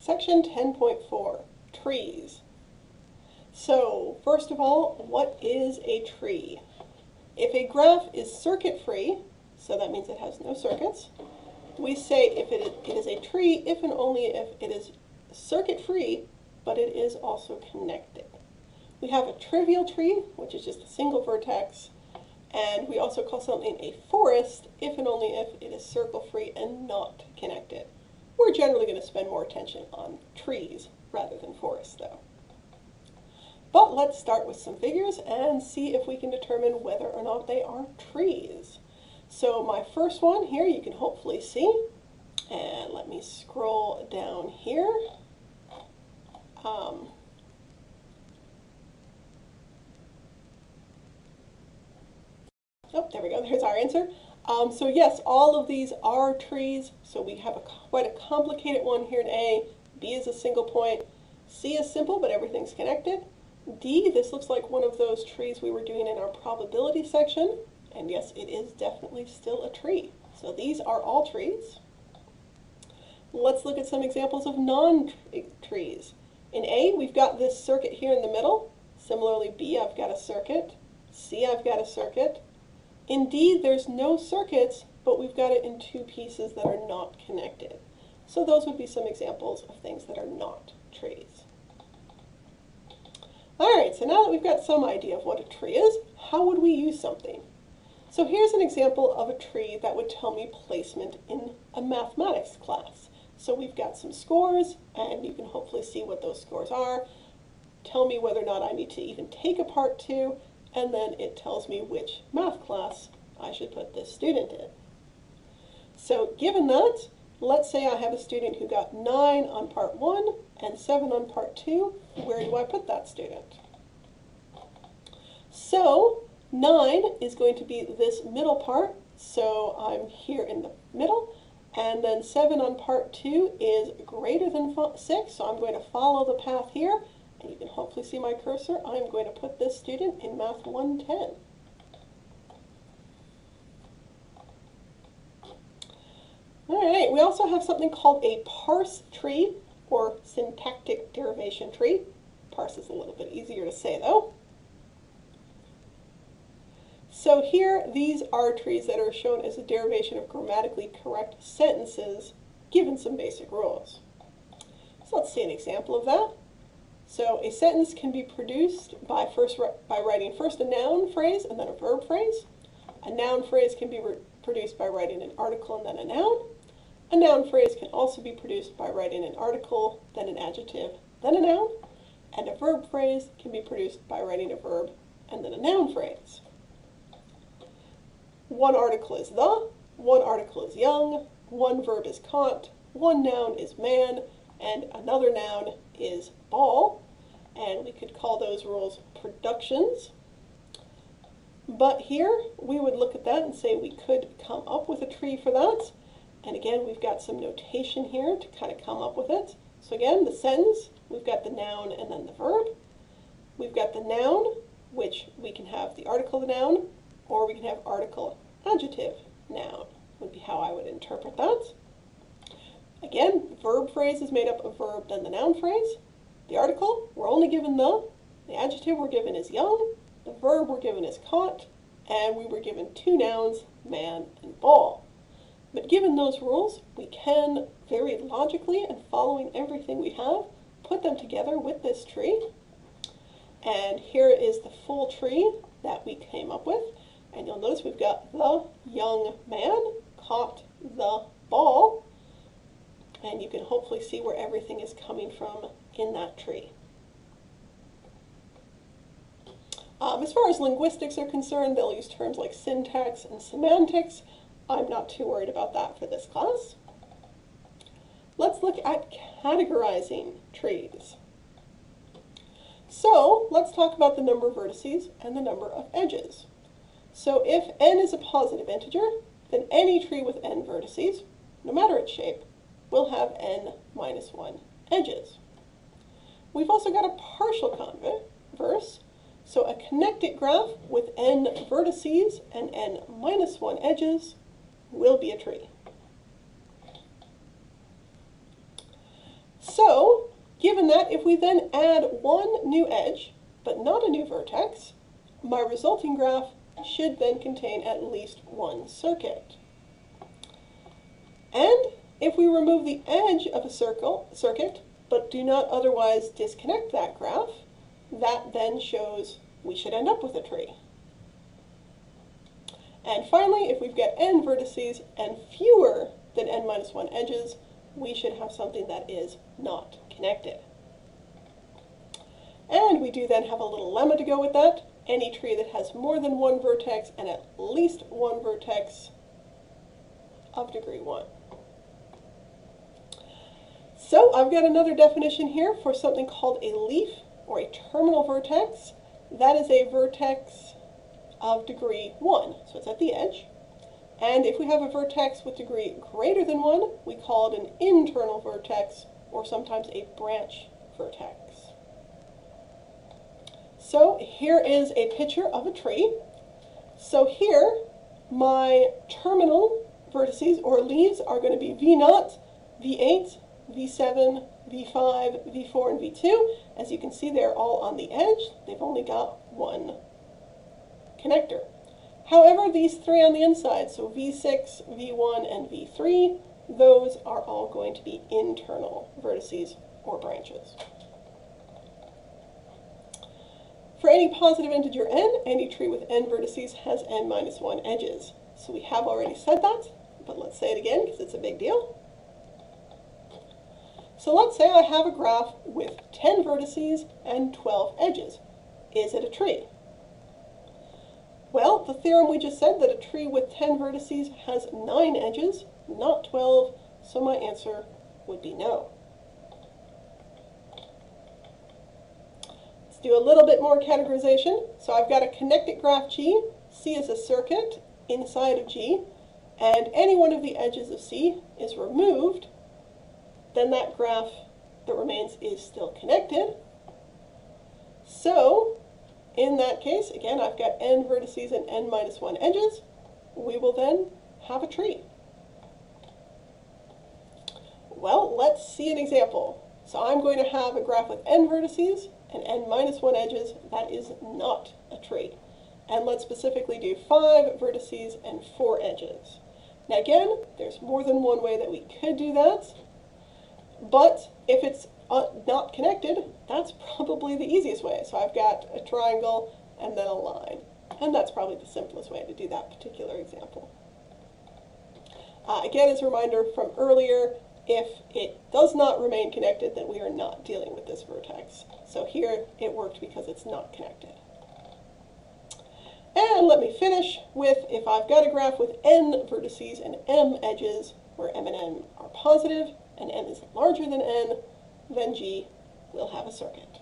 Section 10.4, trees. So, first of all, what is a tree? If a graph is circuit-free, so that means it has no circuits, we say if it is a tree if and only if it is circuit-free, but it is also connected. We have a trivial tree, which is just a single vertex, and we also call something a forest if and only if it is circle-free and not connected. We're generally going to spend more attention on trees rather than forests, though. But let's start with some figures and see if we can determine whether or not they are trees. So my first one here you can hopefully see, and let me scroll down here. Oh, there we go, there's our answer. So yes, all of these are trees, so we have quite a complicated one here in A. B is a single point. C is simple, but everything's connected. D, this looks like one of those trees we were doing in our probability section, and yes, it is definitely still a tree. So these are all trees. Let's look at some examples of non-trees. In A, we've got this circuit here in the middle. Similarly, B, I've got a circuit. C, I've got a circuit. In D, there's no circuits, but we've got it in two pieces that are not connected. So those would be some examples of things that are not trees. Alright, so now that we've got some idea of what a tree is, how would we use something? So here's an example of a tree that would tell me placement in a mathematics class. So we've got some scores, and you can hopefully see what those scores are. Tell me whether or not I need to even take a part 2, and then it tells me which math class I should put this student in. So given that, let's say I have a student who got 9 on part 1 and 7 on part 2. Where do I put that student? So 9 is going to be this middle part, so I'm here in the middle, and then 7 on part 2 is greater than 6, so I'm going to follow the path here, and you can hopefully see my cursor. I'm going to put this student in Math 110. Alright, we also have something called a parse tree, or syntactic derivation tree. Parse is a little bit easier to say though. So here, these are trees that are shown as a derivation of grammatically correct sentences, given some basic rules. So let's see an example of that. So a sentence can be produced by writing first a noun phrase and then a verb phrase. A noun phrase can be produced by writing an article and then a noun. A noun phrase can also be produced by writing an article, then an adjective, then a noun. And a verb phrase can be produced by writing a verb and then a noun phrase. One article is the, one article is young, one verb is caught, one noun is man, and another noun is ball. And we could call those rules productions. But here, we would look at that and say we could come up with a tree for that. And again, we've got some notation here to kind of come up with it. So again, the sentence, we've got the noun and then the verb. We've got the noun, which we can have the article of the noun, or we can have article, adjective, noun, would be how I would interpret that. Again, the verb phrase is made up of verb, then the noun phrase. The article, we're only given the adjective we're given is young, the verb we're given is caught, and we were given two nouns, man and ball. But given those rules, we can very logically, and following everything we have, put them together with this tree. And here is the full tree that we came up with. And you'll notice we've got the young man caught the ball. And you can hopefully see where everything is coming from in that tree. As far as linguistics are concerned, they'll use terms like syntax and semantics. I'm not too worried about that for this class. Let's look at categorizing trees. So let's talk about the number of vertices and the number of edges. So if n is a positive integer, then any tree with n vertices, no matter its shape, will have n minus 1 edges. We've also got a partial converse, so a connected graph with n vertices and n minus 1 edges will be a tree. So given that, if we then add one new edge, but not a new vertex, my resulting graph should then contain at least one circuit. And if we remove the edge of a circuit, but do not otherwise disconnect that graph, that then shows we should end up with a tree. And finally, if we've got n vertices and fewer than n minus 1 edges, we should have something that is not connected. And we do then have a little lemma to go with that. Any tree that has more than one vertex and at least one vertex of degree 1. So I've got another definition here for something called a leaf or a terminal vertex. That is a vertex of degree 1, so it's at the edge. And if we have a vertex with degree greater than 1, we call it an internal vertex or sometimes a branch vertex. So here is a picture of a tree. So here, my terminal vertices or leaves are going to be V0, V8, V7, V5, V4, and V2. As you can see, they're all on the edge. They've only got one connector. However, these three on the inside, so V6, V1, and V3, those are all going to be internal vertices or branches. For any positive integer n, any tree with n vertices has n minus 1 edges. So we have already said that, but let's say it again because it's a big deal. So let's say I have a graph with 10 vertices and 12 edges. Is it a tree? Well, the theorem we just said that a tree with 10 vertices has 9 edges, not 12, so my answer would be no. Let's do a little bit more categorization. So I've got a connected graph G. C is a circuit inside of G, and any one of the edges of C is removed, then that graph that remains is still connected. So in that case, again, I've got n vertices and n minus 1 edges. We will then have a tree. Well, let's see an example. So I'm going to have a graph with n vertices and n minus 1 edges. That is not a tree. And let's specifically do 5 vertices and 4 edges. Now again, there's more than one way that we could do that. But if it's not connected, that's probably the easiest way. So I've got a triangle and then a line. And that's probably the simplest way to do that particular example. Again, as a reminder from earlier, if it does not remain connected, then we are not dealing with this vertex. So here it worked because it's not connected. And let me finish with, if I've got a graph with n vertices and m edges, where m and n are positive, and m is larger than n, then G will have a circuit.